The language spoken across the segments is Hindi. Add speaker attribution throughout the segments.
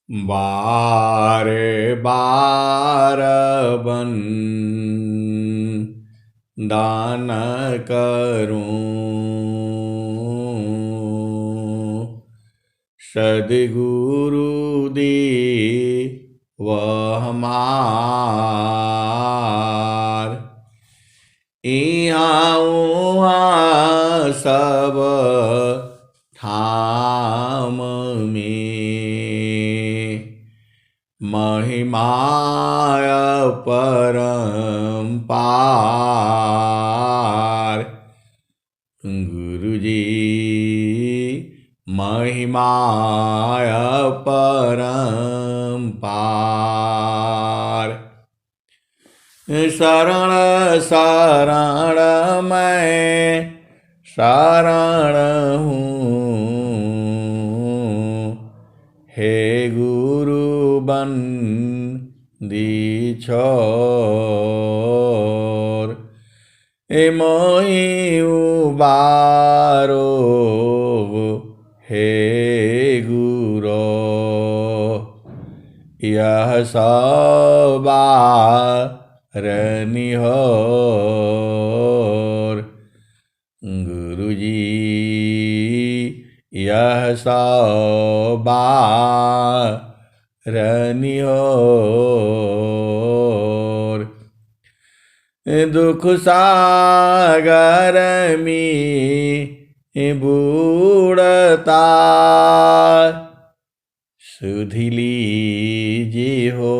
Speaker 1: बार बार बन दान करूं, सद्गुरु दी वह हमार। इहाँ उहाँ सब ठाम में महिमाय परम्पार। गुरुजी महिमाय परम्पार। शरण शरण मैं शरण हूँ, हे गुरु बन दी छोर। ए मोहि उबारो हे गुरो, यह सवार निहोर। गुरुजी यह सवार निहोर। दुख सागर में बूढ़ता सुधि लीजिए हो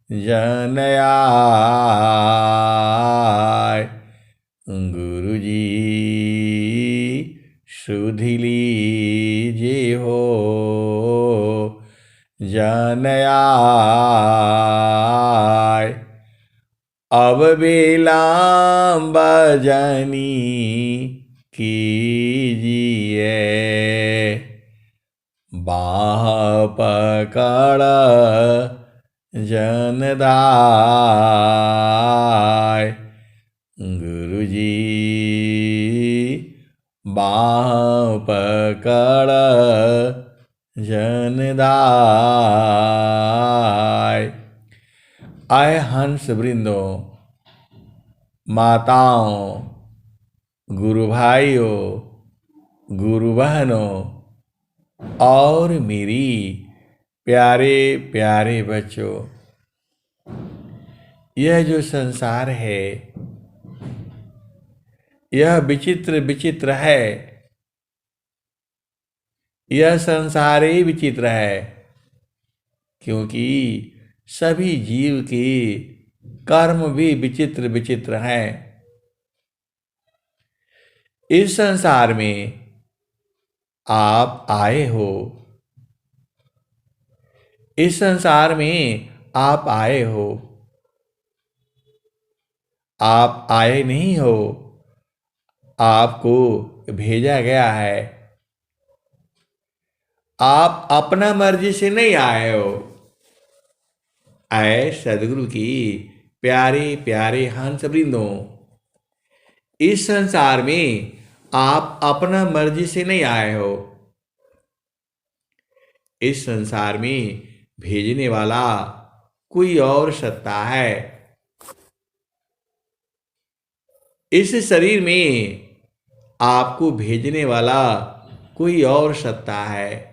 Speaker 1: जन आय। गुरुजी सुधि लीजिए हो जन आय। अब विलम्ब जनी कीजिए, बाह पकड़ जन दाय। गुरुजी बाह पकड़ जन दाय। आए हंस वृंदों, माताओं, गुरु भाइयों, गुरु बहनों और मेरी प्यारे प्यारे बच्चों, यह जो संसार है यह विचित्र विचित्र है। यह संसार ही विचित्र है क्योंकि सभी जीव के कर्म भी विचित्र विचित्र हैं। इस संसार में आप आए हो, इस संसार में आप आए हो, आप आए नहीं हो, आपको भेजा गया है। आप अपना मर्जी से नहीं आए हो। आए सदगुरु की प्यारे प्यारे हंस वृंदों, इस संसार में आप अपना मर्जी से नहीं आए हो। इस संसार में भेजने वाला कोई और सत्ता है। इस शरीर में आपको भेजने वाला कोई और सत्ता है।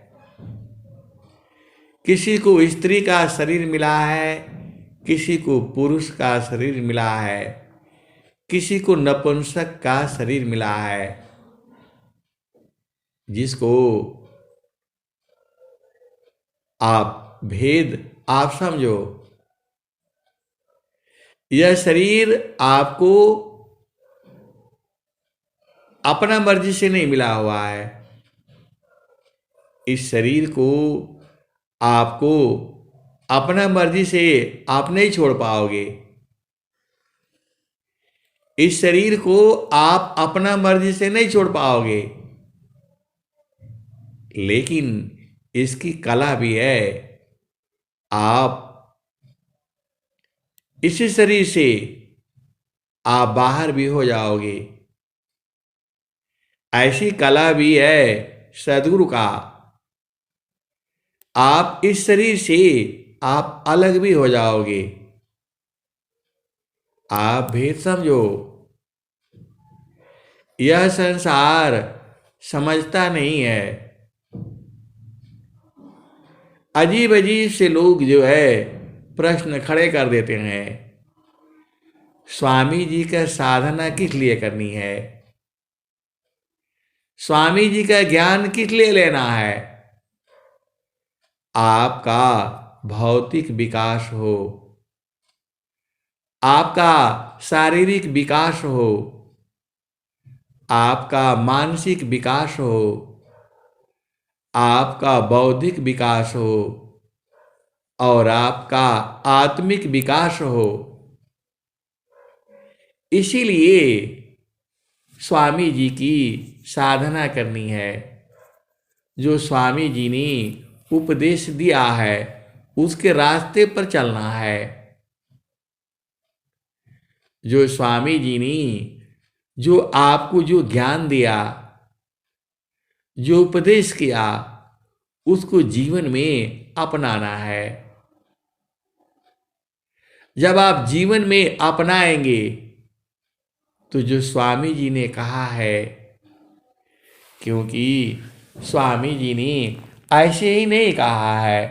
Speaker 1: किसी को स्त्री का शरीर मिला है, किसी को पुरुष का शरीर मिला है, किसी को नपुंसक का शरीर मिला है। जिसको आप भेद आप समझो। यह शरीर आपको अपना मर्जी से नहीं मिला हुआ है। इस शरीर को आपको अपना मर्जी से आप नहीं छोड़ पाओगे। इस शरीर को आप अपना मर्जी से नहीं छोड़ पाओगे, लेकिन इसकी कला भी है। आप इसी शरीर से आप बाहर भी हो जाओगे। ऐसी कला भी है सद्गुरु का। आप इस शरीर से आप अलग भी हो जाओगे। आप भेद समझो। यह संसार समझता नहीं है। अजीब अजीब से लोग जो है प्रश्न खड़े कर देते हैं। स्वामी जी का साधना किस लिए करनी है? स्वामी जी का ज्ञान किस लिए लेना है? आपका भौतिक विकास हो, आपका शारीरिक विकास हो, आपका मानसिक विकास हो, आपका बौद्धिक विकास हो और आपका आत्मिक विकास हो। इसीलिए स्वामी जी की साधना करनी है। जो स्वामी जी ने उपदेश दिया है उसके रास्ते पर चलना है। जो स्वामी जी ने जो आपको जो ज्ञान दिया, जो उपदेश किया, उसको जीवन में अपनाना है। जब आप जीवन में अपनाएंगे तो जो स्वामी जी ने कहा है, क्योंकि स्वामी जी ने ऐसे ही नहीं कहा है।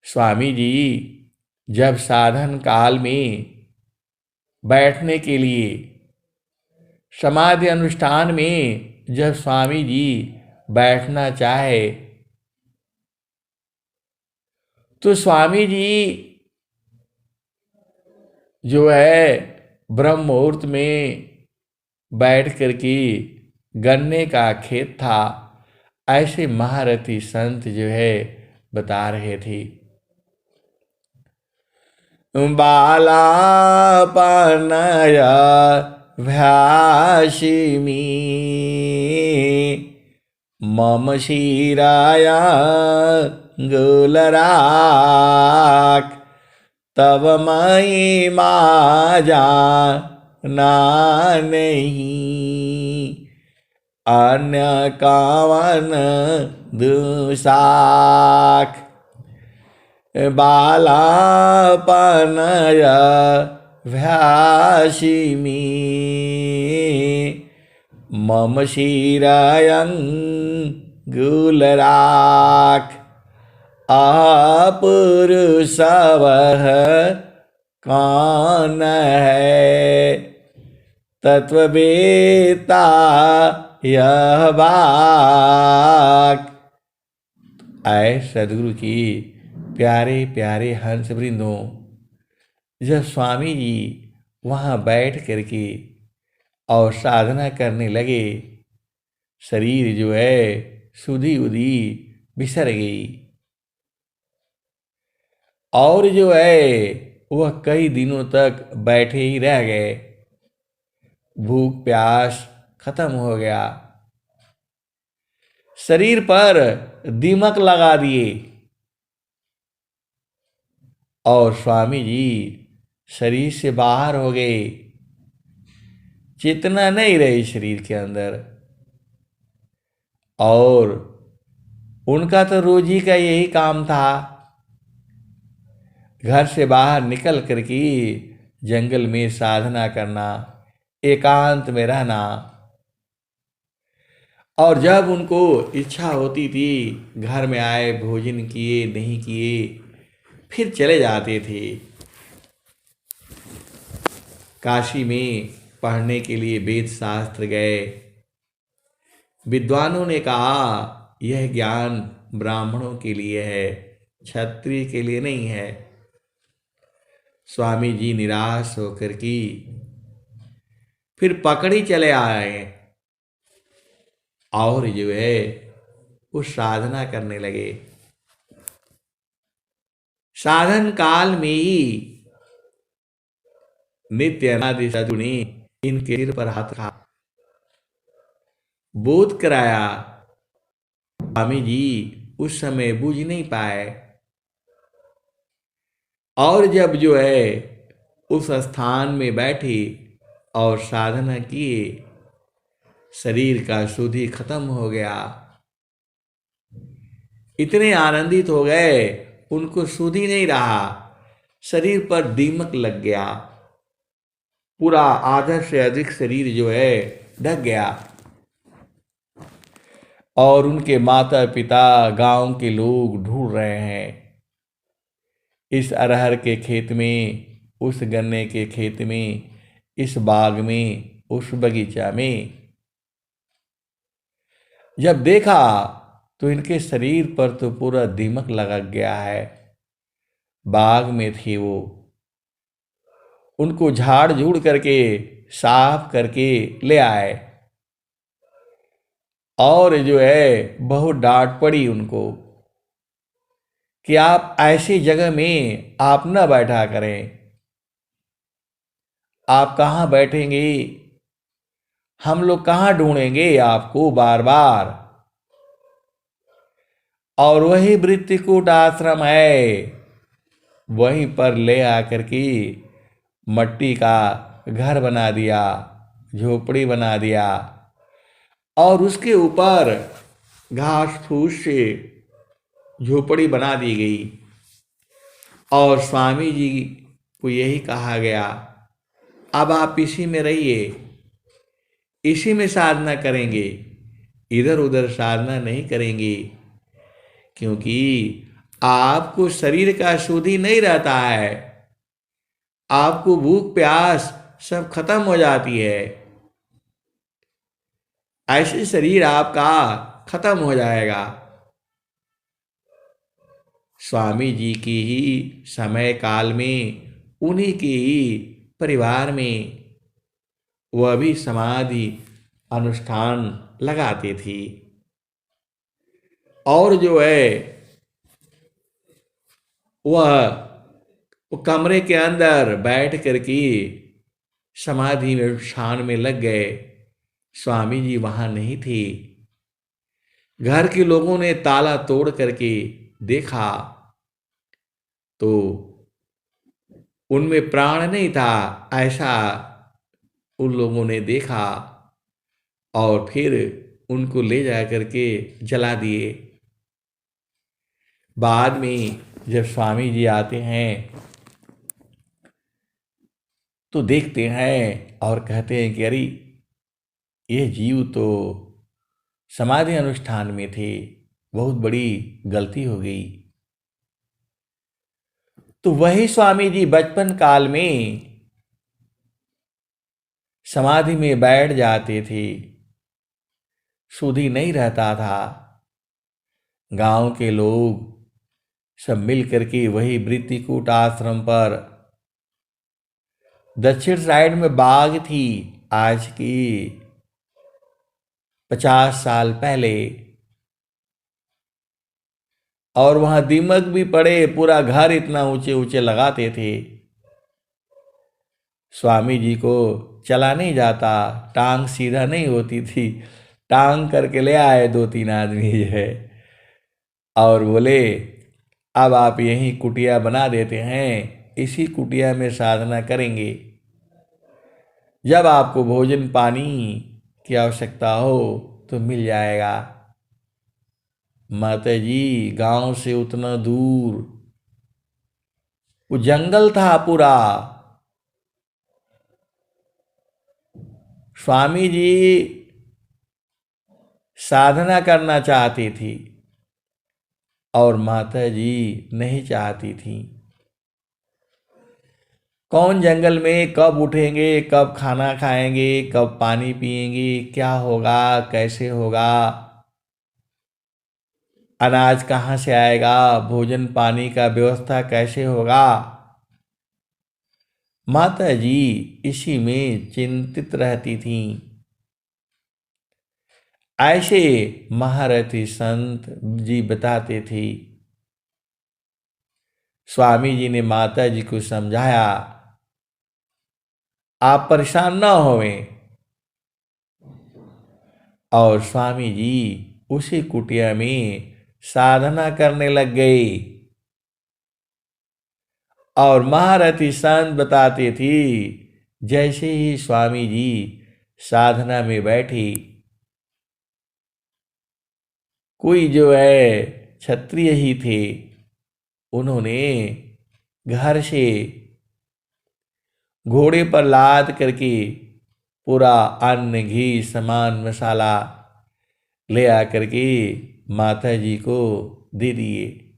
Speaker 1: स्वामी जी जब साधन काल में बैठने के लिए समाधि अनुष्ठान में जब स्वामी जी बैठना चाहे तो स्वामी जी जो है ब्रह्म मुहूर्त में बैठ कर के गन्ने का खेत था, ऐसे महारथी संत जो है बता रहे थे। बालापनय भ्यासिमी मम शिराय गुलराक तब मई माजा ना नहीं अन्य कावन दुसाक। बालापनय भ्यासिमी मम शिरायं गुलराक अपुरुषवः कौन है तत्ववेता यह बाक। ऐ सदगुरु की प्यारे प्यारे हंस वृंदों, जब स्वामी जी वहाँ बैठ करके और साधना करने लगे, शरीर जो है सुधी उधी बिसर गई और जो है वह कई दिनों तक बैठे ही रह गए। भूख प्यास खत्म हो गया, शरीर पर दीमक लगा दिए और स्वामी जी शरीर से बाहर हो गए। चेतना नहीं रही शरीर के अंदर और उनका तो रोजी का यही काम था, घर से बाहर निकल करके जंगल में साधना करना, एकांत में रहना। और जब उनको इच्छा होती थी घर में आए, भोजन किए नहीं किए, फिर चले जाते थे काशी में पढ़ने के लिए, वेद शास्त्र गए। विद्वानों ने कहा यह ज्ञान ब्राह्मणों के लिए है, क्षत्रिय के लिए नहीं है। स्वामी जी निराश होकर की फिर पकड़ी चले आए और जो है वो साधना करने लगे। साधन काल में ही नित्य अनादि सद्गुरु ने इनके सिर पर हाथ रखा, बोध कराया। स्वामी जी उस समय बूझ नहीं पाए और जब जो है उस स्थान में बैठे और साधना किए, शरीर का शुद्धि खत्म हो गया। इतने आनंदित हो गए, उनको सुध ही नहीं रहा, शरीर पर दीमक लग गया, पूरा आधा से अधिक शरीर जो है ढक गया। और उनके माता पिता, गांव के लोग ढूंढ रहे हैं, इस अरहर के खेत में, उस गन्ने के खेत में, इस बाग में, उस बगीचा में। जब देखा तो इनके शरीर पर तो पूरा दीमक लगा गया है। बाग में थे वो, उनको झाड़ झूड़ करके साफ करके ले आए, और जो है बहुत डांट पड़ी उनको कि आप ऐसी जगह में आप न बैठा करें, आप कहाँ बैठेंगे, हम लोग कहाँ ढूंढेंगे आपको बार बार। और वही वृत्तिकूट आश्रम है, वहीं पर ले आकर के मट्टी का घर बना दिया, झोपड़ी बना दिया, और उसके ऊपर घास फूस से झोपड़ी बना दी गई। और स्वामी जी को यही कहा गया, अब आप इसी में रहिए, इसी में साधना करेंगे, इधर उधर साधना नहीं करेंगे, क्योंकि आपको शरीर का शुद्ध ही नहीं रहता है, आपको भूख प्यास सब खत्म हो जाती है, ऐसे शरीर आपका खत्म हो जाएगा। स्वामी जी की ही समय काल में, उन्हीं के ही परिवार में वह भी समाधि अनुष्ठान लगाते थे। और जो है वह कमरे के अंदर बैठ करके समाधि में अनुष्ठान में लग गए। स्वामी जी वहां नहीं थे। घर के लोगों ने ताला तोड़ करके देखा तो उनमें प्राण नहीं था, ऐसा उन लोगों ने देखा, और फिर उनको ले जा करके जला दिए। बाद में जब स्वामी जी आते हैं तो देखते हैं और कहते हैं कि अरे ये जीव तो समाधि अनुष्ठान में थे, बहुत बड़ी गलती हो गई। तो वही स्वामी जी बचपन काल में समाधि में बैठ जाते थे, सुधि नहीं रहता था। गांव के लोग सब मिल करके वही वृत्तिकूट आश्रम पर, दक्षिण साइड में बाग थी, आज की 50 साल पहले, और वहां दीमक भी पड़े, पूरा घर इतना ऊंचे ऊंचे लगाते थे। स्वामी जी को चला नहीं जाता, टांग सीधा नहीं होती थी, टांग करके ले आए 2-3 आदमी जो है, और बोले अब आप यहीं कुटिया बना देते हैं, इसी कुटिया में साधना करेंगे, जब आपको भोजन पानी की आवश्यकता हो तो मिल जाएगा। माता जी गांव से उतना दूर, वो जंगल था पूरा। स्वामी जी साधना करना चाहती थी और माता जी नहीं चाहती थी। कौन जंगल में कब उठेंगे, कब खाना खाएंगे, कब पानी पिएंगे, क्या होगा, कैसे होगा, अनाज कहाँ से आएगा, भोजन पानी का व्यवस्था कैसे होगा। माता जी इसी में चिंतित रहती थीं। ऐसे महारथी संत जी बताते थे। स्वामी जी ने माता जी को समझाया, आप परेशान ना होवें, और स्वामी जी उसी कुटिया में साधना करने लग गए। और महारथी संत बताते थे, जैसे ही स्वामी जी साधना में बैठी, कोई जो है क्षत्रिय ही थे। उन्होंने घर से घोड़े पर लाद करके पूरा अन्न घी सामान मसाला ले आकर के माता जी को दे दिए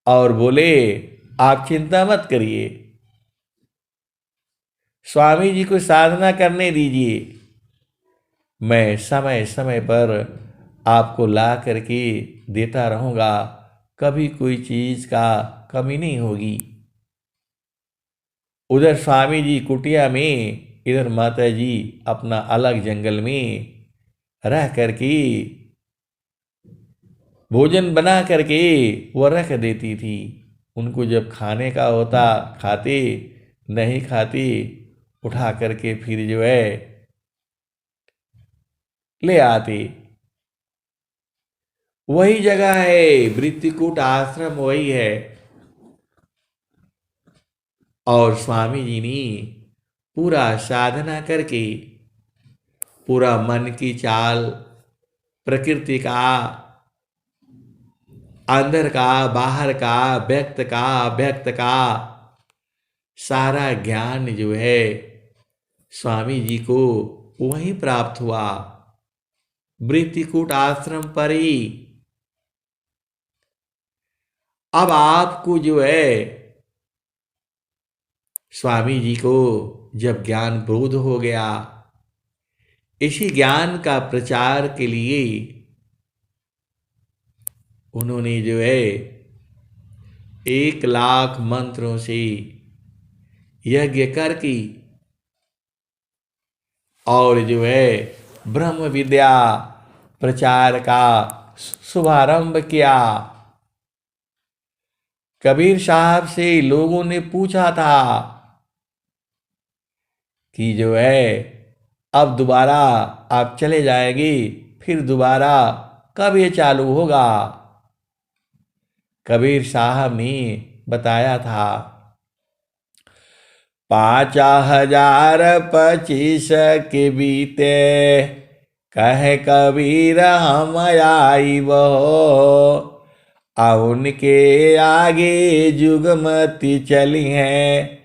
Speaker 1: और बोले, आप चिंता मत करिए, स्वामी जी को साधना करने दीजिए, मैं समय समय पर आपको ला करके देता रहूँगा, कभी कोई चीज़ का कमी नहीं होगी। उधर स्वामी जी कुटिया में, इधर माता जी अपना अलग जंगल में रह करके भोजन बना करके वो रख देती थी। उनको जब खाने का होता खाते, नहीं खाती उठा करके फिर जो है ले आते। वही जगह है, वृत्तिकूट आश्रम वही है। और स्वामी जी ने पूरा साधना करके पूरा मन की चाल, प्रकृति का, अंदर का, बाहर का, व्यक्त का सारा ज्ञान जो है स्वामी जी को वहीं प्राप्त हुआ, वृत्तिकूट आश्रम पर ही। अब आपको जो है स्वामी जी को जब ज्ञान बोध हो गया, इसी ज्ञान का प्रचार के लिए उन्होंने जो है 1,00,000 मंत्रों से यज्ञ करके और जो है ब्रह्म विद्या प्रचार का शुभारंभ किया। कबीर साहब से लोगों ने पूछा था कि जो है अब दोबारा आप चले जाएंगे, फिर दोबारा कब ये चालू होगा? कबीर साहब ने बताया था, 5,025 के बीते कहे कबीर हम आईब हो, उनके आगे जुगमती चली है,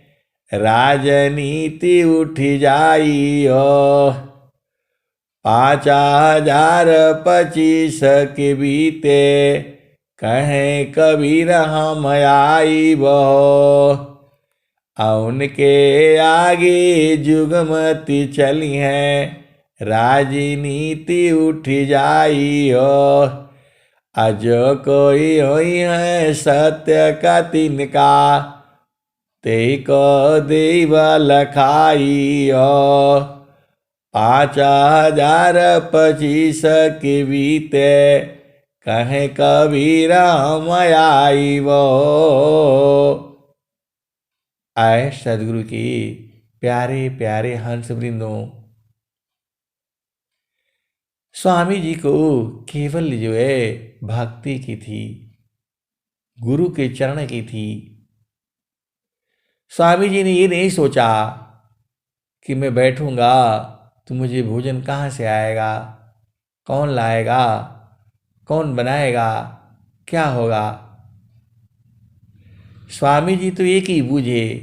Speaker 1: राजनीति उठ जाई हो। 5,025 के बीते कहे कबीर हम आईब हो, उनके आगे जुगमती चली है, राजनीति उठ जाई हो। अजो कोई होई है सत्य का तिनका, ते को देव लखाई हो। 5,025 के बीते कहे कबीर हम आईब हो। आए सदगुरु की प्यारे प्यारे हंस वृंदों, स्वामी जी को केवल जो है भक्ति की थी, गुरु के चरण की थी। स्वामी जी ने ये नहीं सोचा कि मैं बैठूंगा तो मुझे भोजन कहाँ से आएगा, कौन लाएगा, कौन बनाएगा, क्या होगा। स्वामी जी तो एक ही बूझे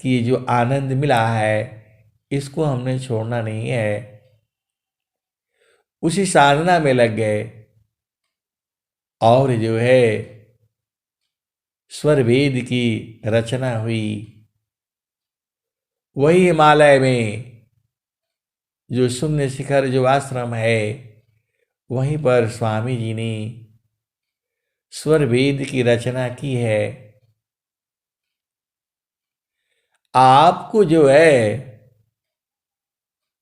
Speaker 1: कि जो आनंद मिला है इसको हमने छोड़ना नहीं है। उसी साधना में लग गए और जो है स्वर वेद की रचना हुई। वही हिमालय में जो शून्य शिखर जो आश्रम है, वहीं पर स्वामी जी ने स्वर वेद की रचना की है। आपको जो है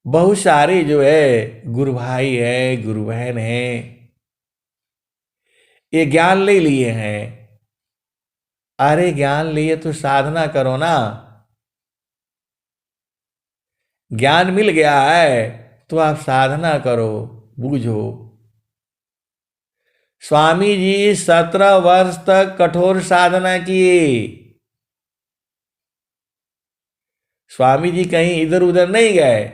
Speaker 1: बहुत सारे जो है गुरु भाई है, गुरु बहन है, ये ज्ञान ले लिए हैं। अरे ज्ञान लिए तो साधना करो ना। ज्ञान मिल गया है तो आप साधना करो, बूझो। स्वामी जी 17 वर्ष तक कठोर साधना किए। स्वामी जी कहीं इधर उधर नहीं गए,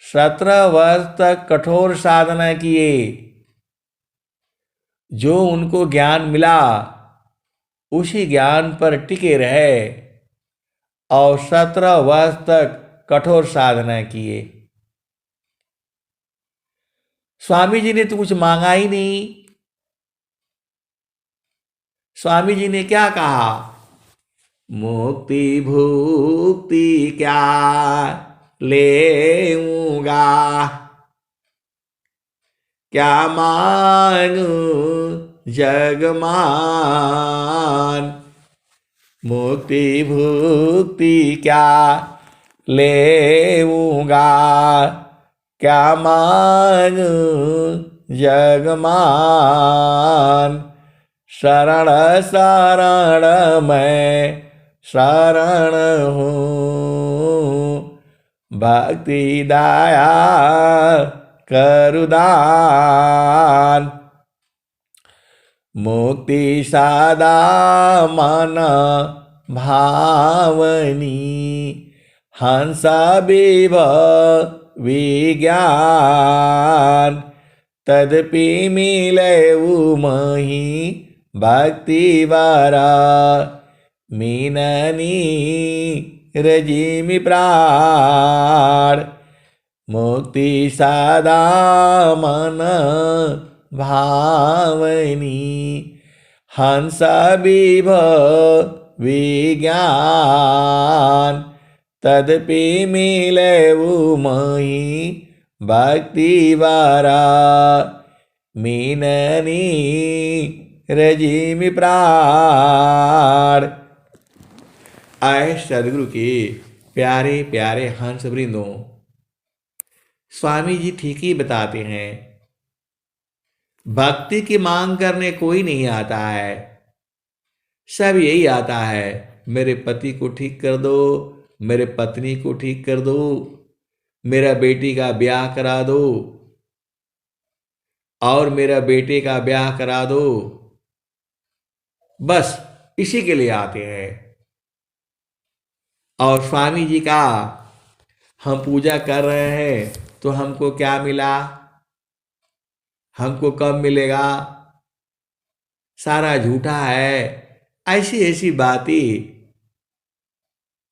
Speaker 1: 17 वर्ष तक कठोर साधना किए। जो उनको ज्ञान मिला उसी ज्ञान पर टिके रहे और 17 वर्ष तक कठोर साधना किए। स्वामी जी ने तो कुछ मांगा ही नहीं। स्वामी जी ने क्या कहा? मुक्ति भुक्ति क्या लेऊंगा, क्या मांगू जगमान। मुक्ति भुक्ति क्या लेऊंगा, क्या मांगू जगमान। शरण शरण मैं शरण हूँ, भक्ति दया करुदान। मुक्ति सदा मन भावनी, हंस विभ विज्ञान। तदपि मिले मही भक्ति बारा, मीननी रजिमि प्राण। मुक्ति सदा मन भावनी, हंस विभ विज्ञान। तदपि मिले मही भक्ति बारा, मीननी रजिमि प्राण। आए सदगुरु के प्यारे प्यारे हंस वृंदों, स्वामी जी ठीक ही बताते हैं। भक्ति की मांग करने कोई नहीं आता है, सब यही आता है, मेरे पति को ठीक कर दो, मेरे पत्नी को ठीक कर दो, मेरा बेटी का ब्याह करा दो और मेरा बेटे का ब्याह करा दो। बस इसी के लिए आते हैं। और स्वामी जी का हम पूजा कर रहे हैं तो हमको क्या मिला, हमको कब मिलेगा, सारा झूठा है। ऐसी ऐसी बातें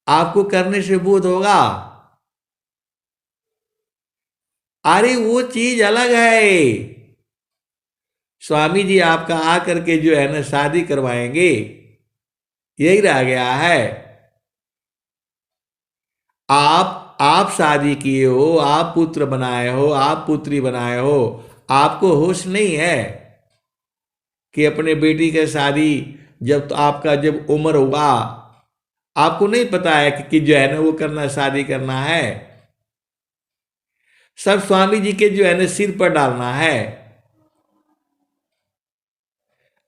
Speaker 1: आपको करने से बोध होगा। अरे वो चीज अलग है। स्वामी जी आपका आकर के जो है ना शादी करवाएंगे, यही रह गया है। आप शादी किए हो, आप पुत्र बनाए हो, आप पुत्री बनाए हो, आपको होश नहीं है कि अपने बेटी की शादी जब तो आपका जब उम्र होगा, आपको नहीं पता है कि जो है ना वो करना, शादी करना है। सब स्वामी जी के जो है ना सिर पर डालना है।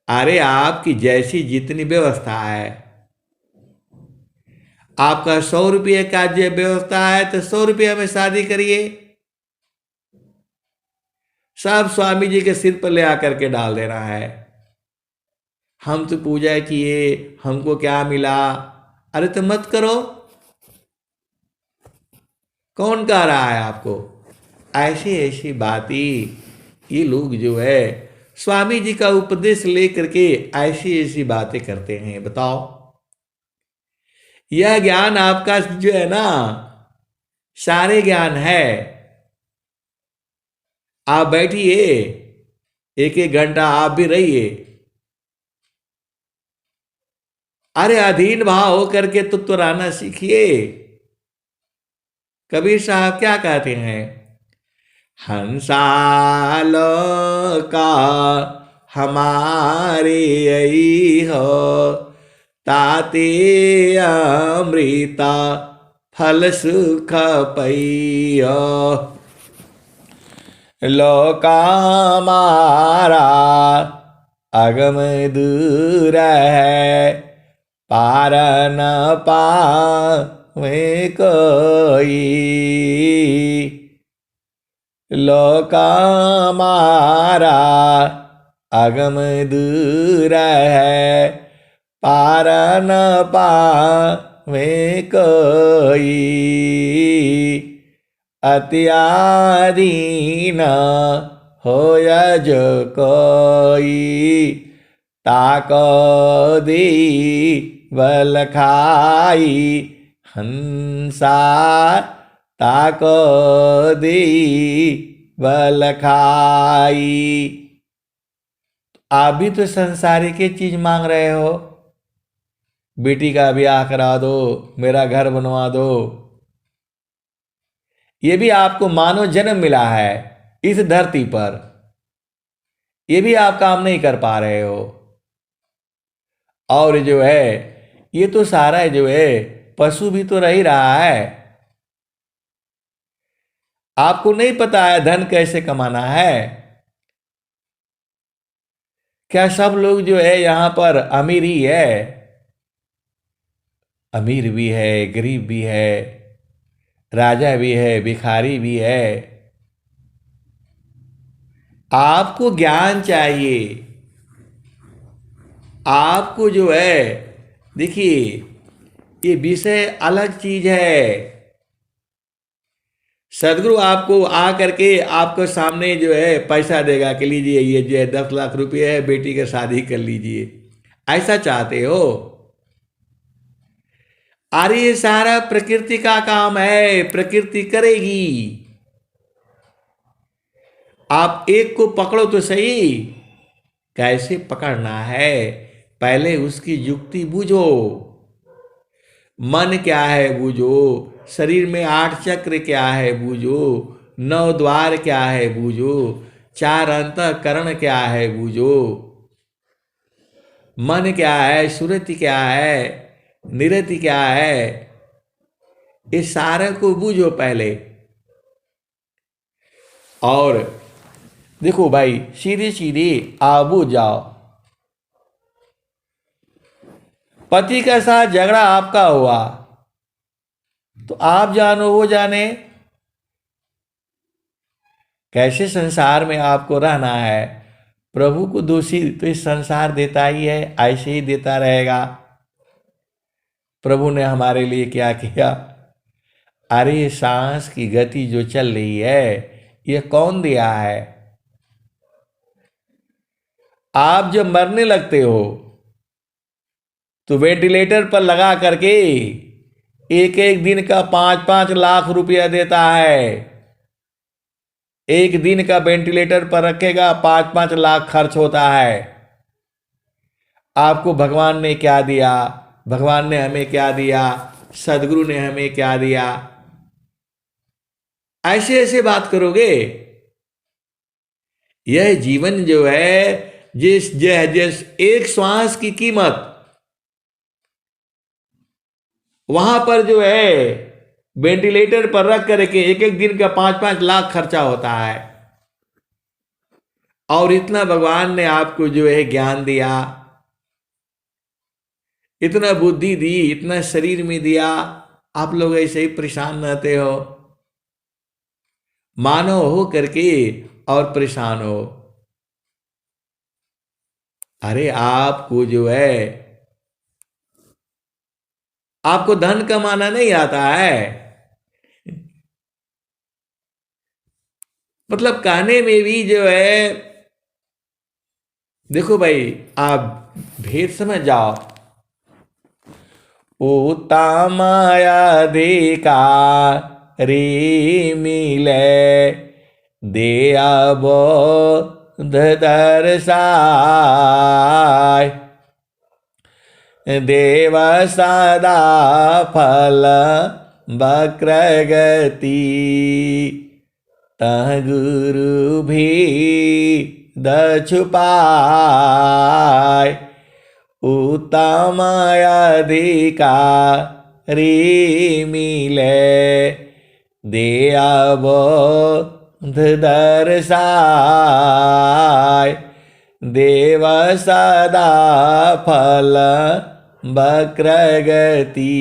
Speaker 1: अरे आपकी जैसी जितनी व्यवस्था है, आपका 100 रुपये का जो व्यवस्था है तो 100 रुपये में शादी करिए। सब स्वामी जी के सिर पर ले आकर के डाल देना है। हम तो पूजा किए, हमको क्या मिला। अरे तो मत करो। कौन कह रहा है आपको? ऐसी ऐसी बातें ये लोग जो है स्वामी जी का उपदेश लेकर के ऐसी ऐसी बातें करते हैं। बताओ, यह ज्ञान आपका जो है ना सारे ज्ञान है। आप बैठिए, एक एक घंटा आप भी रहिए। अरे अधीन भाव होकर के तो रहना सीखिए। कबीर साहब क्या कहते हैं? हंसाल का हमारे यही हो, ताते अमृता फल सुख पैया। लोका मारा अगम दूर है, पार न पावे कोई। लोका मारा अगम दूर है, पार न पावे कोई। अत्यादीन होय जो कोई ताक दे बल खाई हंसा ताक दे बल खाई। आप भी तो संसारी की चीज मांग रहे हो, बेटी का ब्याह करा दो, मेरा घर बनवा दो। ये भी आपको मानव जन्म मिला है इस धरती पर, ये भी आप काम नहीं कर पा रहे हो। और जो है ये तो सारा जो है पशु भी तो रह ही रहा है। आपको नहीं पता है धन कैसे कमाना है? क्या सब लोग जो है यहां पर अमीर ही है? अमीर भी है, गरीब भी है, राजा भी है, भिखारी भी है। आपको ज्ञान चाहिए। आपको जो है देखिए ये विषय अलग चीज है। सदगुरु आपको आ करके आपके सामने जो है पैसा देगा कि लीजिए ये जो है 10 लाख रुपए है, बेटी का शादी कर लीजिए, ऐसा चाहते हो? अरे ये सारा प्रकृति का काम है, प्रकृति करेगी। आप एक को पकड़ो तो सही। कैसे पकड़ना है पहले उसकी युक्ति बूझो। मन क्या है बूझो, शरीर में 8 चक्र क्या है बूझो, 9 द्वार क्या है बूझो, 4 अंतःकरण क्या है बूझो। मन क्या है, सुरति क्या है, निरति क्या है, इस सारे को बूझो पहले। और देखो भाई सीधी सीधी आप बूझ जाओ। पति के साथ झगड़ा आपका हुआ तो आप जानो वो जाने। कैसे संसार में आपको रहना है। प्रभु को दोषी तो इस संसार देता ही है, ऐसे ही देता रहेगा। प्रभु ने हमारे लिए क्या किया? अरे सांस की गति जो चल रही है ये कौन दिया है? आप जब मरने लगते हो तो वेंटिलेटर पर लगा करके एक एक दिन का 5-5 लाख रुपया देता है। एक दिन का वेंटिलेटर पर रखेगा 5-5 लाख खर्च होता है। आपको भगवान ने क्या दिया? भगवान ने हमें क्या दिया? सदगुरु ने हमें क्या दिया? ऐसे ऐसे बात करोगे? यह जीवन जो है जिस एक श्वास की कीमत, वहां पर जो है वेंटिलेटर पर रख करके एक एक दिन का 5-5 लाख खर्चा होता है। और इतना भगवान ने आपको जो है ज्ञान दिया, इतना बुद्धि दी, इतना शरीर में दिया, आप लोग ऐसे ही परेशान रहते हो। मानव हो करके और परेशान हो। अरे आपको जो है आपको धन कमाना नहीं आता है। मतलब कहने में भी जो है देखो भाई आप भेद समझ जाओ। उत्तमायाधिकारी मिले दे बोध दर्शाय देव सदा फल वक्रगति तह गुरु भी छुपाय उत्तमायाधिकारी मिले दे बोध दर्शाय देव सदा फल वक्रगति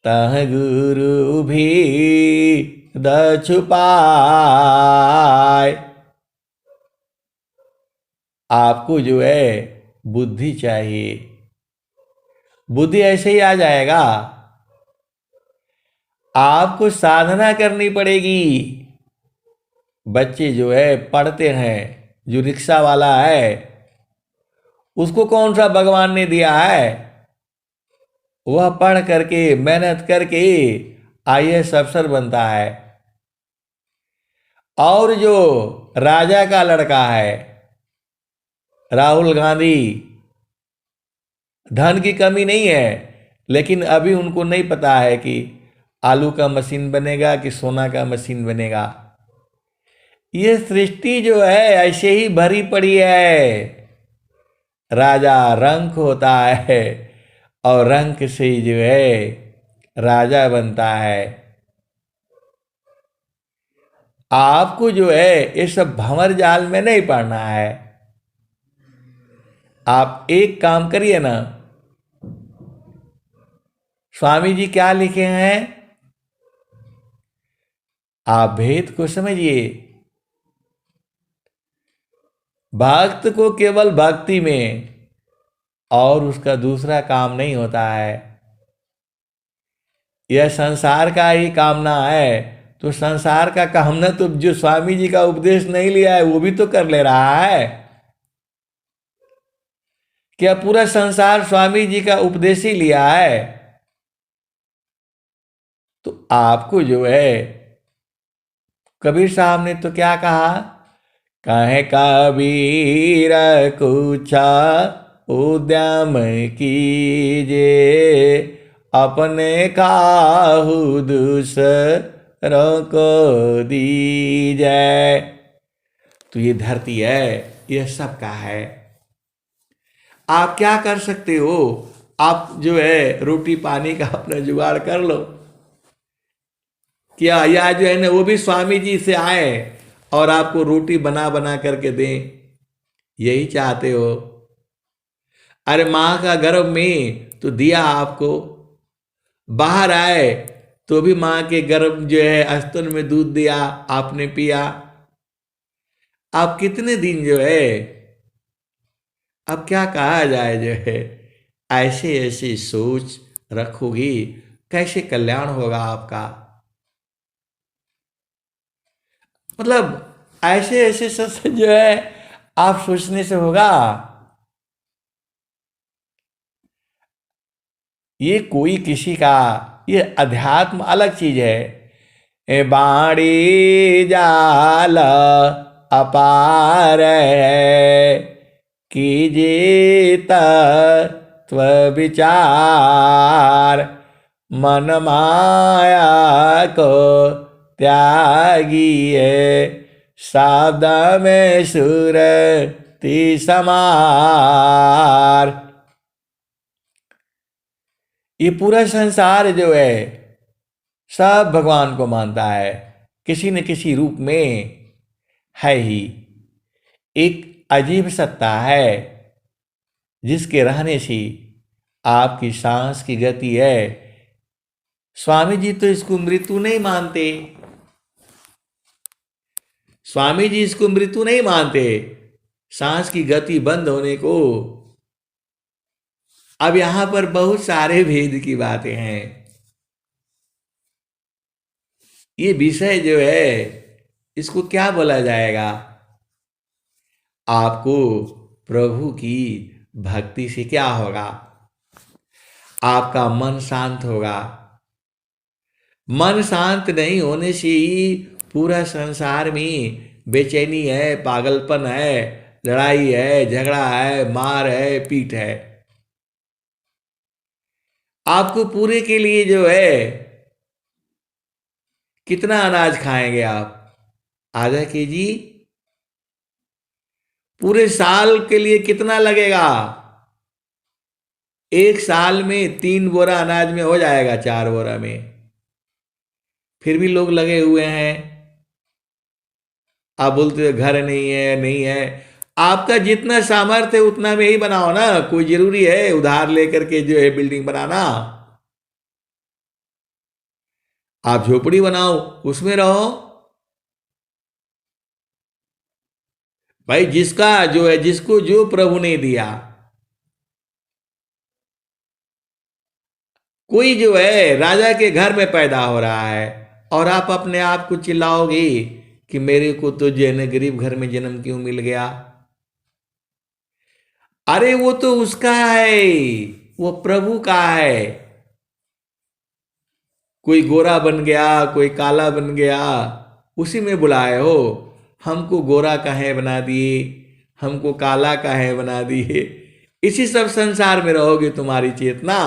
Speaker 1: तह गुरु भी छुपाय। आपको जो है बुद्धि चाहिए। बुद्धि ऐसे ही आ जाएगा। आपको साधना करनी पड़ेगी। बच्चे जो है पढ़ते हैं, जो रिक्शा वाला है उसको कौन सा भगवान ने दिया है? वह पढ़ करके मेहनत करके आईएएस अफसर बनता है। और जो राजा का लड़का है राहुल गांधी, धन की कमी नहीं है, लेकिन अभी उनको नहीं पता है कि आलू का मशीन बनेगा कि सोना का मशीन बनेगा। ये सृष्टि जो है ऐसे ही भरी पड़ी है। राजा रंक होता है और रंक से ही जो है राजा बनता है। आपको जो है ये सब भंवर जाल में नहीं पड़ना है। आप एक काम करिए ना, स्वामी जी क्या लिखे हैं, आप भेद को समझिए। भक्त को केवल भक्ति में और उसका दूसरा काम नहीं होता है। यह संसार का ही कामना है, तो संसार का कामना तो जो स्वामी जी का उपदेश नहीं लिया है वो भी तो कर ले रहा है। क्या पूरा संसार स्वामी जी का उपदेश ही लिया है? तो आपको जो है कबीर साहब ने तो क्या कहा, कहे कबीर कुछा उद्यम कीजे अपने काहू दूसरों को दीजे। तो ये धरती है, यह सबका है। आप क्या कर सकते हो? आप जो है रोटी पानी का अपना जुगाड़ कर लो। क्या या जो है ना वो भी स्वामी जी से आए और आपको रोटी बना बना करके दें, यही चाहते हो? अरे माँ का गर्भ में तो दिया आपको, बाहर आए तो भी माँ के गर्भ जो है स्तन में दूध दिया, आपने पिया। आप कितने दिन जो है, अब क्या कहा जाए, जो है ऐसे ऐसे सोच रखोगी कैसे कल्याण होगा आपका? मतलब ऐसे ऐसे सब जो है आप सोचने से होगा? ये कोई किसी का, ये अध्यात्म अलग चीज है। ए बाणी जाल अपार है कीजिए तत्व विचार मन माया को त्यागिए शब्द में सुरति समार। ये पूरा संसार जो है सब भगवान को मानता है, किसी न किसी रूप में है ही। एक अजीब सत्ता है जिसके रहने से आपकी सांस की गति है। स्वामी जी तो इसको मृत्यु नहीं मानते, स्वामी जी इसको मृत्यु नहीं मानते, सांस की गति बंद होने को। अब यहां पर बहुत सारे भेद की बातें हैं। ये विषय जो है इसको क्या बोला जाएगा? आपको प्रभु की भक्ति से क्या होगा? आपका मन शांत होगा। मन शांत नहीं होने से ही पूरा संसार में बेचैनी है, पागलपन है, लड़ाई है, झगड़ा है, मार है, पीट है। आपको पूरे के लिए जो है कितना अनाज खाएंगे आप? आधा केजी? पूरे साल के लिए कितना लगेगा? एक साल में 3 बोरा अनाज में हो जाएगा, 4 बोरा में। फिर भी लोग लगे हुए हैं। आप बोलते हो घर नहीं है, नहीं है। आपका जितना सामर्थ्य है उतना में ही बनाओ ना। कोई जरूरी है उधार लेकर के जो है बिल्डिंग बनाना? आप झोपड़ी बनाओ, उसमें रहो। भाई जिसका जो है, जिसको जो प्रभु ने दिया, कोई जो है राजा के घर में पैदा हो रहा है और आप अपने आप को चिल्लाओगे कि मेरे को तो जो है ना गरीब घर में जन्म क्यों मिल गया। अरे वो तो उसका है, वो प्रभु का है। कोई गोरा बन गया, कोई काला बन गया, उसी में बुलाए हो। हमको गोरा काहे बना दिए, हमको काला काहे बना दिए। इसी सब संसार में रहोगे तुम्हारी चेतना।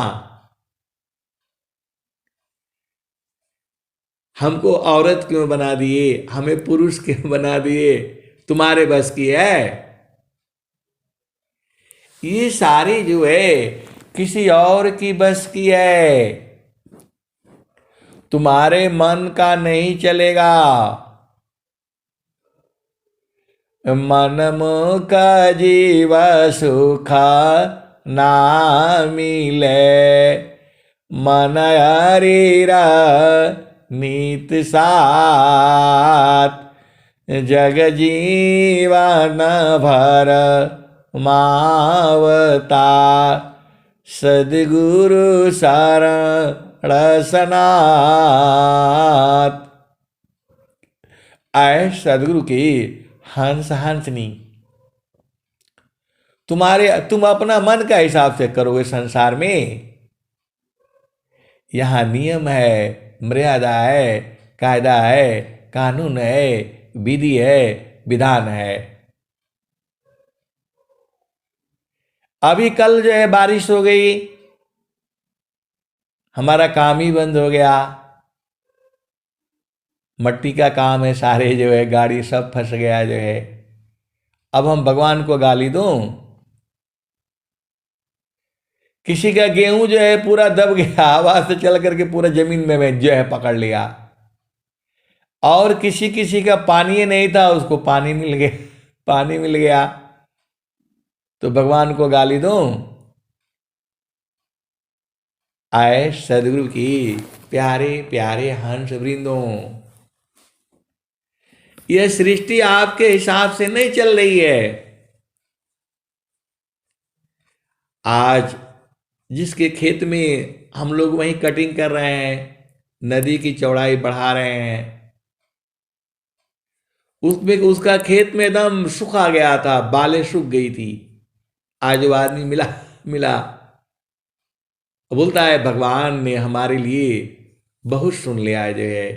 Speaker 1: हमको औरत क्यों बना दिए, हमें पुरुष क्यों बना दिए, तुम्हारे बस की है। ये सारी जो है किसी और की बस की है, तुम्हारे मन का नहीं चलेगा। मन मुख जीव सुख ना मिले, मन हरीरा नीत साथ, जग जीवन भर मावता, सदगुरु शरण सनात। आए सदगुरु की हंस हंसनी। तुम अपना मन का हिसाब से करोगे संसार में। यहां नियम है, मर्यादा है, कायदा है, कानून है, विधि है, विधान है। अभी कल जो है बारिश हो गई, हमारा काम ही बंद हो गया। मट्टी का काम है, सारे जो है गाड़ी सब फंस गया जो है। अब हम भगवान को गाली दूं। किसी का गेहूं जो है पूरा दब गया, हवा से चल करके पूरा जमीन में जो है पकड़ लिया। और किसी किसी का पानी नहीं था, उसको पानी मिल गया, पानी मिल गया। तो भगवान को गाली दूं। आए सदगुरु की प्यारे प्यारे हंस वृंदों, यह सृष्टि आपके हिसाब से नहीं चल रही है। आज जिसके खेत में हम लोग वहीं कटिंग कर रहे हैं, नदी की चौड़ाई बढ़ा रहे हैं, उसमें उसका खेत में एकदम सूखा गया था, बालें सूख गई थी। आज वो आदमी मिला मिला बोलता है भगवान ने हमारे लिए बहुत सुन लिया जो है,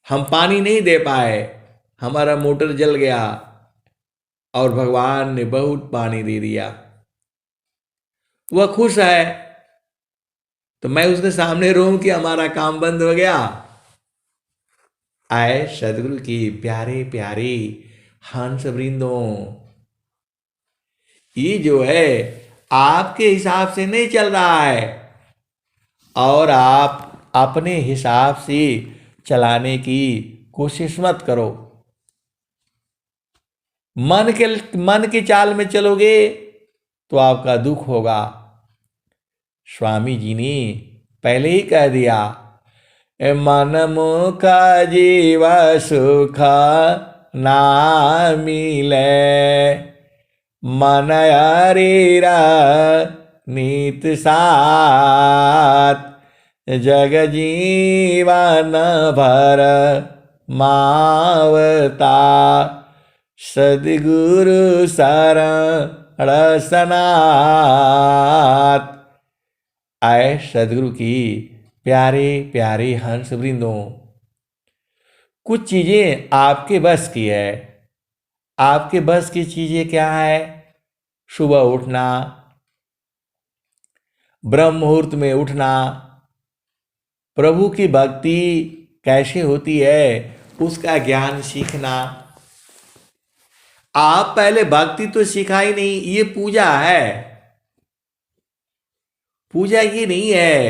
Speaker 1: हम पानी नहीं दे पाए, हमारा मोटर जल गया और भगवान ने बहुत पानी दे दिया। वह खुश है, तो मैं उसके सामने रहूं कि हमारा काम बंद हो गया। आए सदगुरु की प्यारे प्यारे हंस वृंदों, ये जो है आपके हिसाब से नहीं चल रहा है, और आप अपने हिसाब से चलाने की कोशिश मत करो। मन की चाल में चलोगे तो आपका दुख होगा। स्वामी जी ने पहले ही कह दिया, मन मुख जीव सुख ना मिले, मन हरीरा नीत साथ, जग जीवन भर मावता, सदगुरु शरण सनात। आए सदगुरु की प्यारे प्यारे हंस वृंदों, कुछ चीजें आपके बस की है। आपके बस की चीजें क्या है? सुबह उठना, ब्रह्म मुहूर्त में उठना, प्रभु की भक्ति कैसे होती है उसका ज्ञान सीखना। आप पहले भक्ति तो सीखा ही नहीं, ये पूजा है। पूजा ये नहीं है,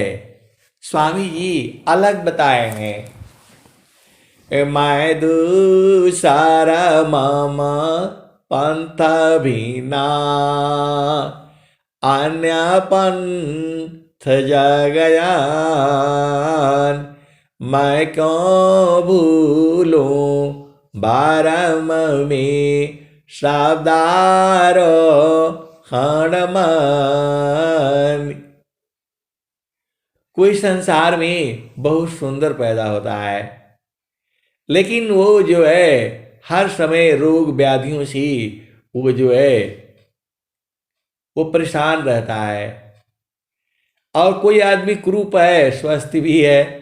Speaker 1: स्वामी जी अलग बताए हैं। मैं दूसरा मम पंथ बिना, अन्य पंथ जगयान, मैं क्यों भूलूं बारम में शब्दारो हणमान। कोई संसार में बहुत सुंदर पैदा होता है, लेकिन वो जो है हर समय रोग व्याधियों से वो जो है वो परेशान रहता है। और कोई आदमी कुरूप है, स्वस्थ भी है,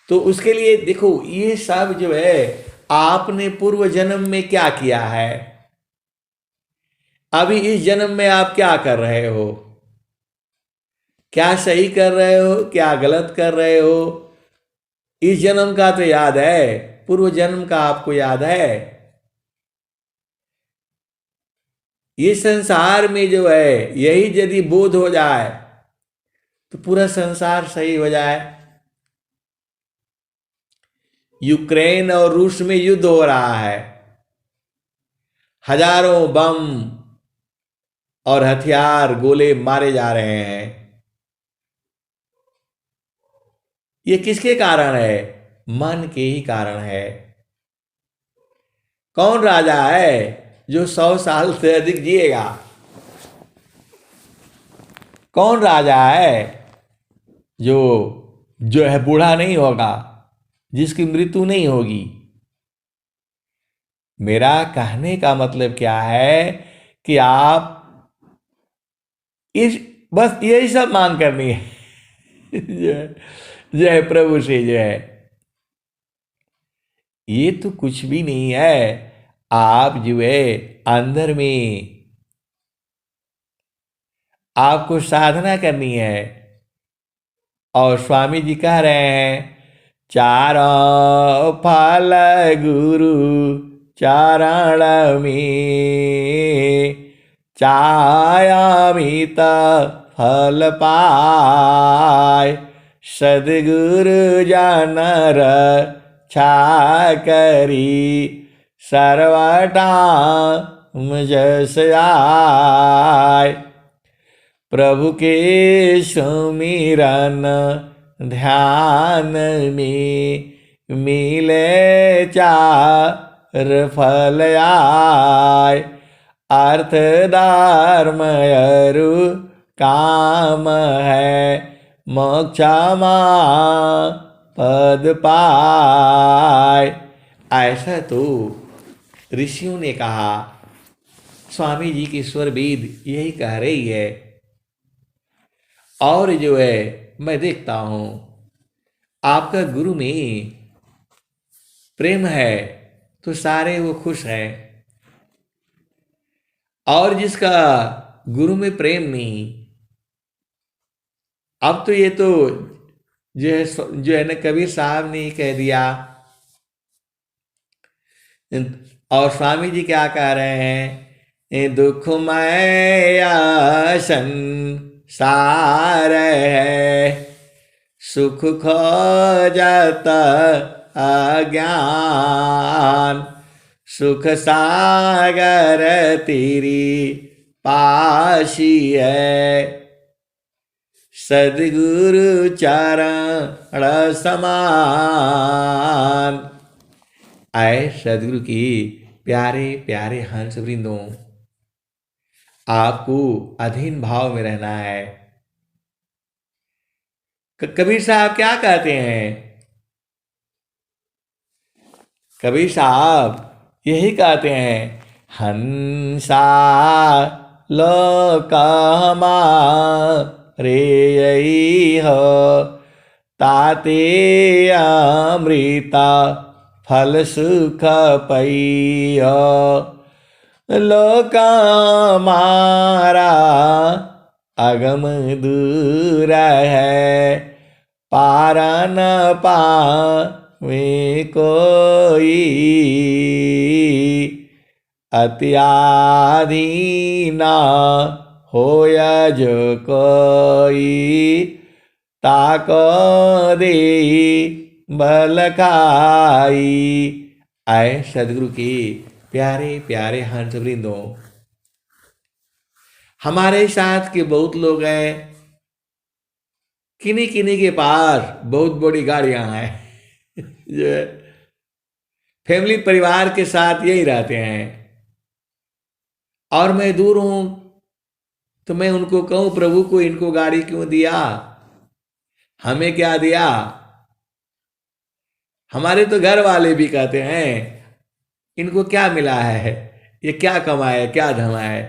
Speaker 1: तो उसके लिए देखो ये सब जो है आपने पूर्व जन्म में क्या किया है, अभी इस जन्म में आप क्या कर रहे हो, क्या सही कर रहे हो, क्या गलत कर रहे हो, इस जन्म का तो याद है, पूर्व जन्म का आपको याद है। ये संसार में जो है यही यदि बोध हो जाए तो पूरा संसार सही हो जाए। यूक्रेन और रूस में युद्ध हो रहा है, हजारों बम और हथियार गोले मारे जा रहे हैं। ये किसके कारण है? मन के ही कारण है। कौन राजा है जो 100 साल से अधिक जिएगा? कौन राजा है जो जो है बूढ़ा नहीं होगा, जिसकी मृत्यु नहीं होगी? मेरा कहने का मतलब क्या है कि आप इस बस यही सब मांग करनी है जो है प्रभु से जो है, ये तो कुछ भी नहीं है। आप जो है अंदर में आपको साधना करनी है। और स्वामी जी कह रहे हैं चारों फल गुरु चरण में चायामित फल पाय सदगुरु जनर छा करी सर्वटा जस आय प्रभु के सुमिरन ध्यान में मिले चार फल आय अर्थ धर्म अरु काम है मोक्षमा पद पाय। ऐसा तो ऋषियों ने कहा, स्वामी जी की स्वर वेद यही कह रही है। और जो है मैं देखता हूं आपका गुरु में प्रेम है तो सारे वो खुश हैं, और जिसका गुरु में प्रेम नहीं, अब तो ये तो जो है ना कबीर साहब ने कह दिया। और स्वामी जी क्या कह रहे हैं? दुखमय संसार है सुख खोजत अज्ञान सुख सागर तेरी पाशी है सदगुरु चरण समान। आए सदगुरु की प्यारे प्यारे हंस वृंदों, आपको अधीन भाव में रहना है। कबीर साहब क्या कहते हैं? कबीर साहब यही कहते हैं हंसा लोक रे यही हो ताते अमृता फल सुख पैया लोक मारा अगम दूर है पारा न पावे कोई अत्याधीना होया जो कोई ताको दे बल खाई। आए सदगुरु की प्यारे प्यारे हंस वृंदों, हमारे साथ के बहुत लोग हैं, किन्हीं किन्हीं के पास बहुत बड़ी गाड़ियां हैं जो है फैमिली परिवार के साथ यही रहते हैं। और मैं दूर हूं तो मैं उनको कहूं प्रभु को इनको गाड़ी क्यों दिया, हमें क्या दिया? हमारे तो घर वाले भी कहते हैं इनको क्या मिला है, ये क्या कमाए, क्या धमाए,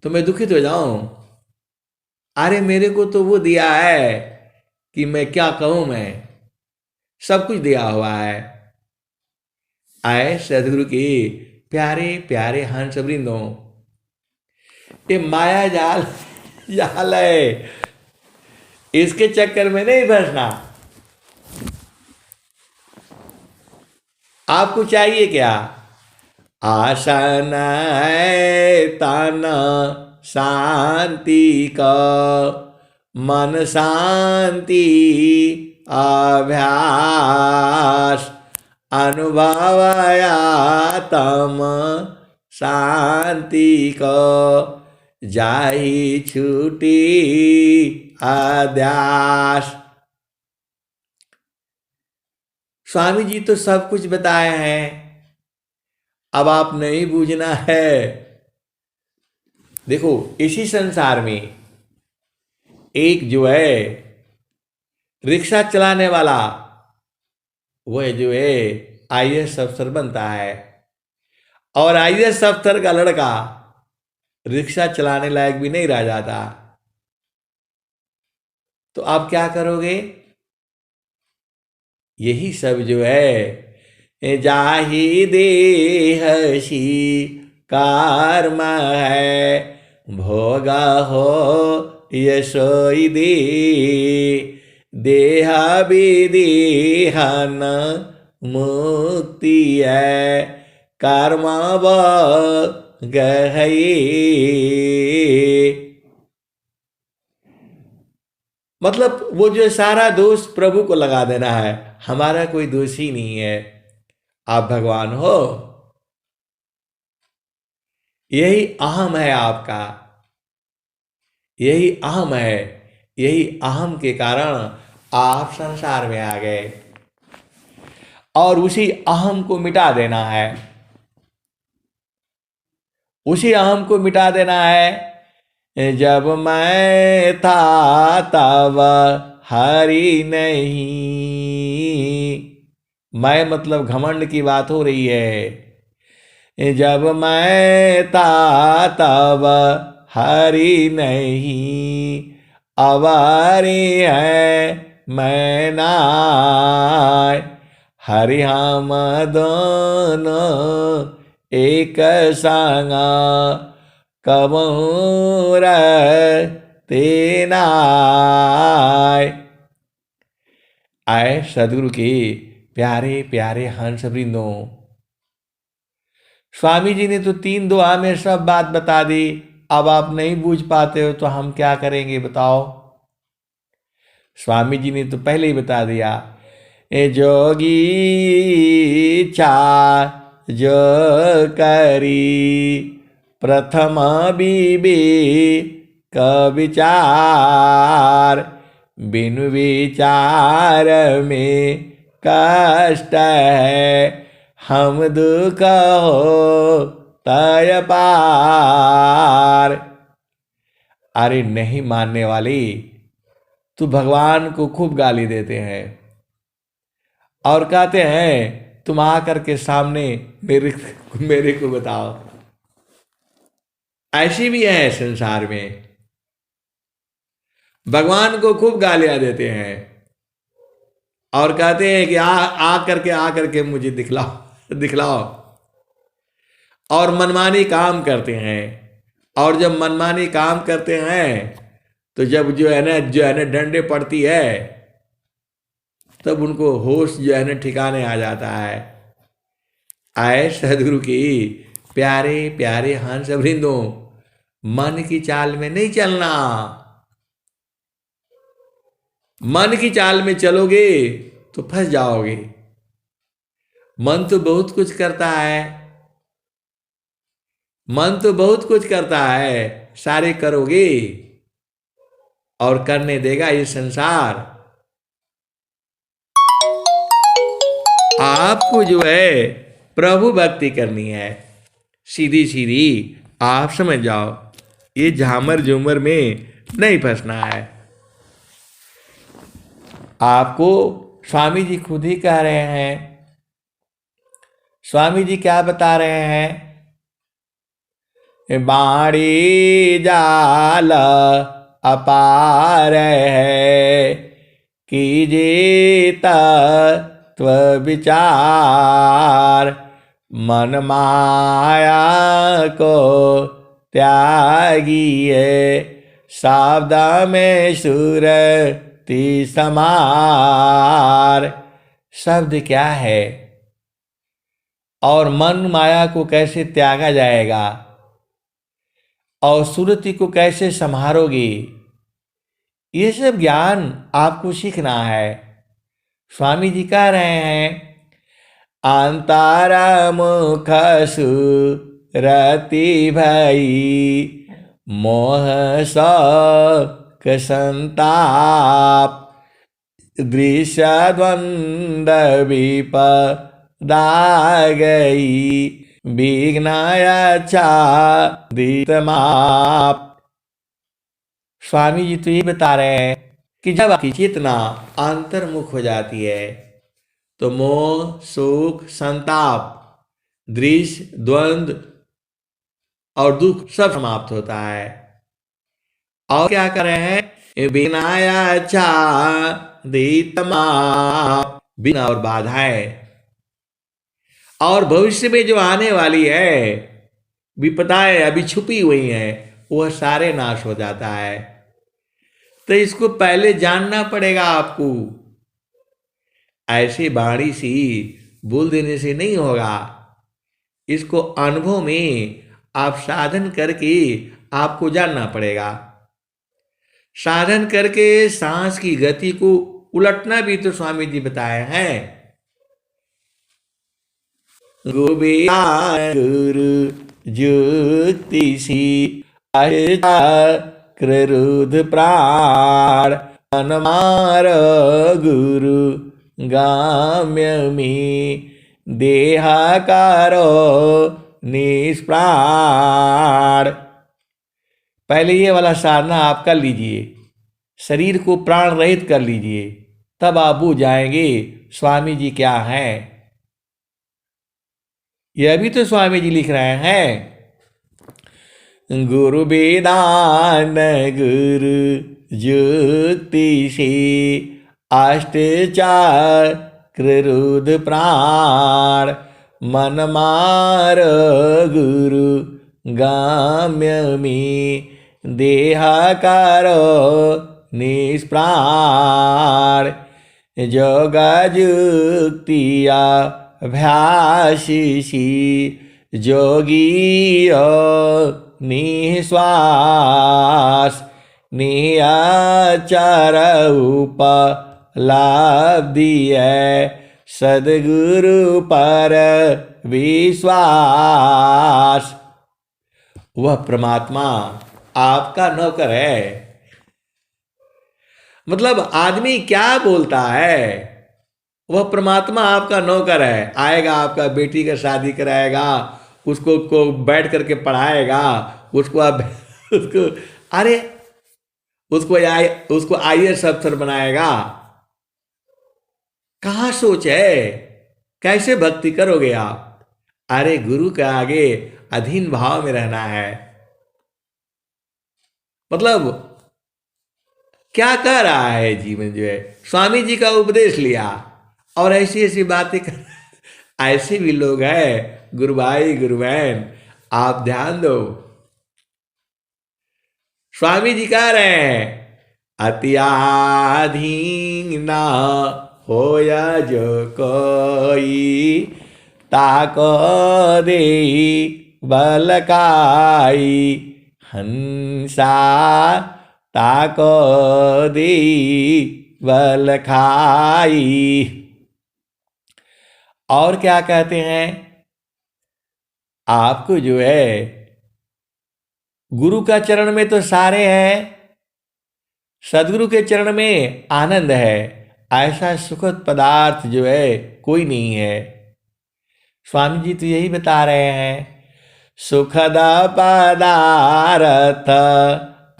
Speaker 1: तो मैं दुखित हो जाऊं? अरे मेरे को तो वो दिया है कि मैं क्या कहूं, मैं सब कुछ दिया हुआ है। आए सदगुरु की प्यारे प्यारे हंस वृंदों, ये माया जाल जाल है, इसके चक्कर में नहीं फंसना। आपको चाहिए क्या? आसन है तन शांति का, मन शांति अभ्यास, अनुभवया तम शांति को, जाहि छूटी अध्यास। स्वामी जी तो सब कुछ बताए हैं, अब आप नहीं बूझना है। देखो इसी संसार में एक जो है रिक्शा चलाने वाला, वह जो है आईएएस अफसर बनता है, और आईएएस अफसर का लड़का रिक्शा चलाने लायक भी नहीं रह जाता। तो आप क्या करोगे? यही सब जो है जाहि देहसी कर्म है, भोगा हो यशोई दे, देह विदेहन मुक्ति है, कर्म गहये। मतलब वो जो सारा दोष प्रभु को लगा देना है, हमारा कोई दोष ही नहीं है, आप भगवान हो। यही अहम है आपका, यही अहम है, यही अहम के कारण आप संसार में आ गए, और उसी अहम को मिटा देना है, उसी अहम को मिटा देना है। जब मैं था तब हरि नहीं, मैं मतलब घमंड की बात हो रही है। जब मैं था तब हरि नहीं, अवारी है मैं नाय, हरि हम दोनों एक संगा, कबूर तेनाय। आए सदगुरु के प्यारे प्यारे हंस वृंदों, स्वामी जी ने तो 3 दोहा में सब बात बता दी, अब आप नहीं बूझ पाते हो तो हम क्या करेंगे बताओ? स्वामी जी ने तो पहले ही बता दिया, ए जोगी चार जो करी, प्रथम विवेक विचार, बिनु विचार में कष्ट है, हम दुख हो तय पार। अरे नहीं मानने वाली, तू भगवान को खूब गाली देते हैं और कहते हैं तुम आकर के सामने मेरे को बताओ। ऐसी भी है संसार में, भगवान को खूब गालियां देते हैं और कहते हैं कि आ करके मुझे दिखलाओ, और मनमानी काम करते हैं। और जब मनमानी काम करते हैं तो जब जो है ना डंडे पड़ती है, तब उनको होश जो है ना ठिकाने आ जाता है। आए सदगुरु की प्यारे प्यारे हंस वृंदों, मन की चाल में नहीं चलना। मन की चाल में चलोगे तो फंस जाओगे। मन तो बहुत कुछ करता है, मन तो बहुत कुछ करता है, सारे करोगे और करने देगा ये संसार। आपको जो है प्रभु भक्ति करनी है, सीधी सीधी आप समझ जाओ, ये झामर झूमर में नहीं फंसना है। आपको स्वामी जी खुद ही कह रहे हैं। स्वामी जी क्या बता रहे हैं? बाणी जाल अपार है, कीजिए तत्व विचार, मन माया को त्यागिए, शब्द में सुरति समार। शब्द क्या है और मन माया को कैसे त्यागा जाएगा और सुरति को कैसे संभारोगे, ये सब ज्ञान आपको सीखना है। स्वामी जी कह रहे हैं अंतरा मुख सुरति भई, मोह शोक संताप, दृश्य द्वंद्व विपदा गई, विघ्नाया छादित माप। स्वामी जी तो ये बता रहे हैं कि जब आपकी चेतना अंतर्मुख हो जाती है तो मोह सुख संताप दृश्य द्वंद्व और दुख सब समाप्त होता है। और क्या कर रहे हैं? विघ्नाया छादित माप, बिना और बाधाएं और भविष्य में जो आने वाली है विपदाएं अभी छुपी हुई हैं वह सारे नाश हो जाता है। तो इसको पहले जानना पड़ेगा आपको। ऐसे बाणी सी बोल देने से नहीं होगा, इसको अनुभव में आप साधन करके आपको जानना पड़ेगा। साधन करके सांस की गति को उलटना भी तो स्वामी जी बताए हैं। गुरु जुक्ति सी क्रोध प्राण, अनमार गुरु गाम्य में, देहाकारो निष्प्राण। पहले ये वाला साधना आप कर लीजिए, शरीर को प्राण रहित कर लीजिए, तब आप बूझ जाएंगे स्वामी जी क्या हैं। यह भी तो स्वामी जी लिख रहे हैं गुरु वेदान गुरु जुक्ति से, अष्टचक्र रुद्र प्राण, मन मार गुरु गाम्य में, देहाकारो निष्प्राण। जोगा जुक्तिया अभ्यासी जोगी निश्वास, निचार उपलब्धि है, सदगुरु पर विश्वास। वह परमात्मा आपका नौकर है। मतलब आदमी क्या बोलता है, वह परमात्मा आपका नौकर है। आएगा आपका बेटी का शादी कराएगा, उसको को बैठ करके पढ़ाएगा, उसको अरे उसको IAS अफसर बनाएगा। कहाँ सोच है, कैसे भक्ति करोगे आप? अरे गुरु के आगे अधीन भाव में रहना है। मतलब क्या कह रहा है जीवन जो है, स्वामी जी का उपदेश लिया और ऐसी ऐसी बातें कर। ऐसे भी लोग हैं गुरु भाई गुरु बहन, आप ध्यान दो। स्वामी जी कह रहे हैं अत्याधीन ना होया जो कोई, ताको दे बलकाई, हंसा ताको दे बलखाई। और क्या कहते हैं, आपको जो है गुरु का चरण में तो सारे हैं, सदगुरु के चरण में आनंद है। ऐसा सुखद पदार्थ जो है कोई नहीं है। स्वामी जी तो यही बता रहे हैं, सुखद पदार्थ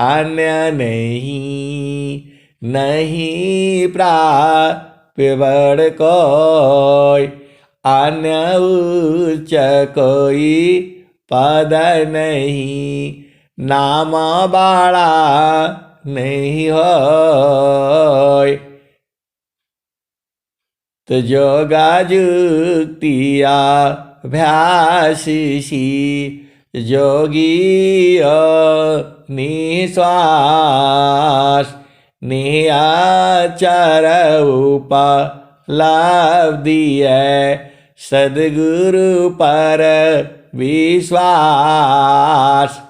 Speaker 1: अन्य नहीं, नहीं प्राप्त पिबड़ कोई, अन्य उच्च कोई पद नहीं, नाम बाड़ा नहीं होय। तो जोगा जुक्तिया अभ्यासी जोगी निश्वास, निचार उपलब्धि है सदगुरु पर विश्वास।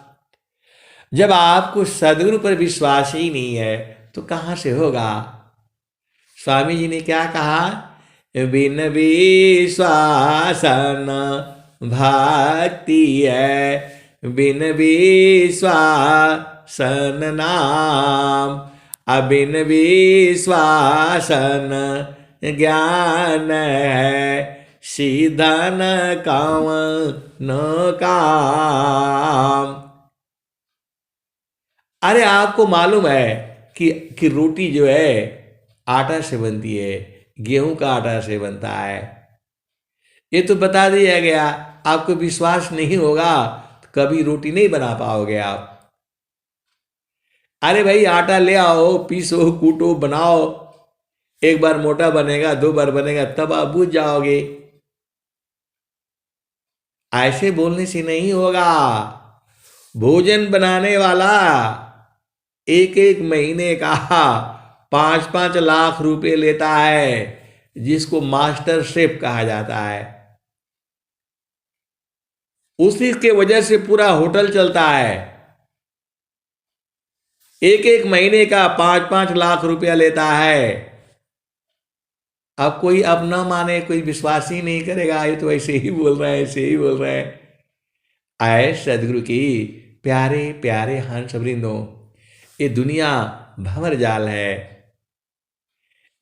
Speaker 1: जब आपको सदगुरु पर विश्वास ही नहीं है तो कहाँ से होगा। स्वामी जी ने क्या कहा, बिन विश्वासन भक्ति है, बिन विश्वासन नाम, अबिन विश्वासन ज्ञान है, सीधन कवन काम। अरे आपको मालूम है कि रोटी जो है आटा से बनती है, गेहूं का आटा से बनता है, ये तो बता दिया गया। आपको विश्वास नहीं होगा तो कभी रोटी नहीं बना पाओगे आप। अरे भाई आटा ले आओ, पीसो, कूटो, बनाओ, एक बार मोटा बनेगा, 2 बार बनेगा, तब आप बुझ जाओगे। ऐसे बोलने से नहीं होगा। भोजन बनाने वाला 1-1 महीने का 5-5 लाख रुपए लेता है, जिसको मास्टर शेफ कहा जाता है। उसी के वजह से पूरा होटल चलता है। 1-1 महीने का 5-5 लाख रुपया लेता है। अब कोई अब ना माने, कोई विश्वास ही नहीं करेगा, ये तो ऐसे ही बोल रहा है, ऐसे ही बोल रहा है। आए सदगुरु की प्यारे प्यारे हंस वृंदों, ये दुनिया भंवर जाल है,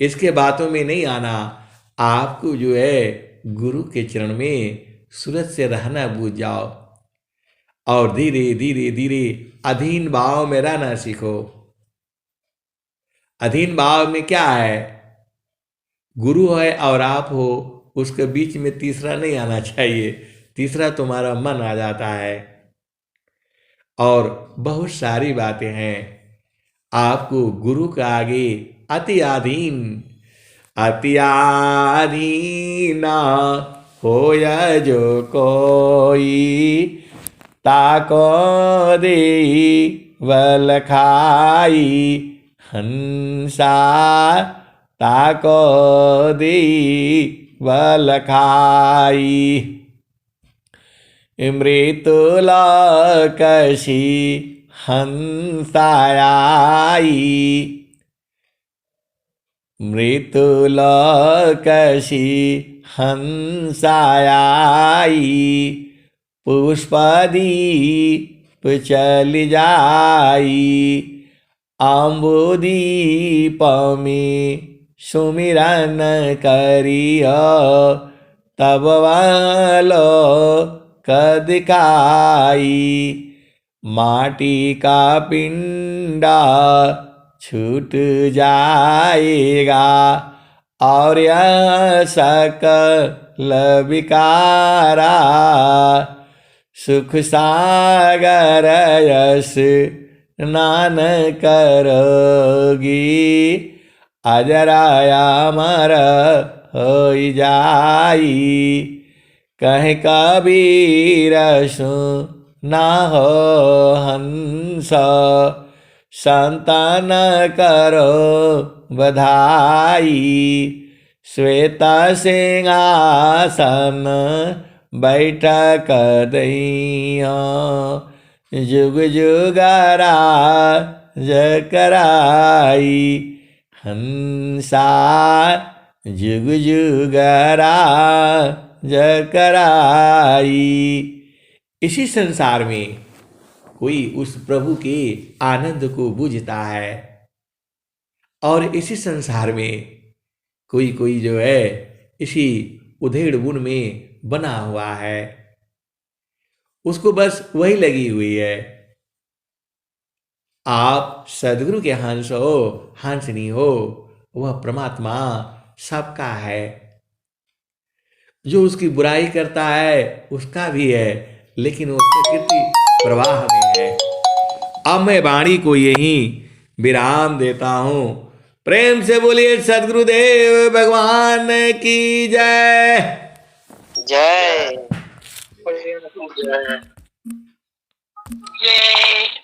Speaker 1: इसके बातों में नहीं आना। आपको जो है गुरु के चरण में सूरज से रहना बूझ जाओ और धीरे धीरे धीरे अधीन भाव में रहना सीखो। अधीन भाव में क्या है, गुरु है और आप हो, उसके बीच में तीसरा नहीं आना चाहिए। तीसरा तुम्हारा मन आ जाता है। और बहुत सारी बातें हैं, आपको गुरु के आगे अति अधीन, अति अधीन होया जो कोई, ताको दे वल खाई, हंसा ताको दे वल खाई। मृत्युलोकसी हंसाई, मृत्युलोकसी हंसाई, पुष्पदीप चल जाई, अम्बुदीप में सुमिरन करियो, तब वालो कदिकाई, माटी का पिंडा छूट जाएगा और यह सकल विकारा, सुख सागर यस स्नान करोगी, अजराया अमर हो जाई, कहीं कबीर सुना हो हंस, संतान करो बधाई, श्वेत सिंहासन बैठक दैया, जुग जुगरा जकराई, हंसा जुग जुगरा जकराई। इसी संसार में कोई उस प्रभु के आनंद को बूझता है और इसी संसार में कोई कोई जो है इसी उधेड़ बुन में बना हुआ है, उसको बस वही लगी हुई है। आप सदगुरु के हंस हो, हंसनी हो, वह परमात्मा सबका है, जो उसकी बुराई करता है उसका भी है, लेकिन वो प्रकृति प्रवाह में है। अब मैं वाणी को यहीं विराम देता हूं। प्रेम से बोलिए सदगुरुदेव भगवान की जय।
Speaker 2: जय। जय।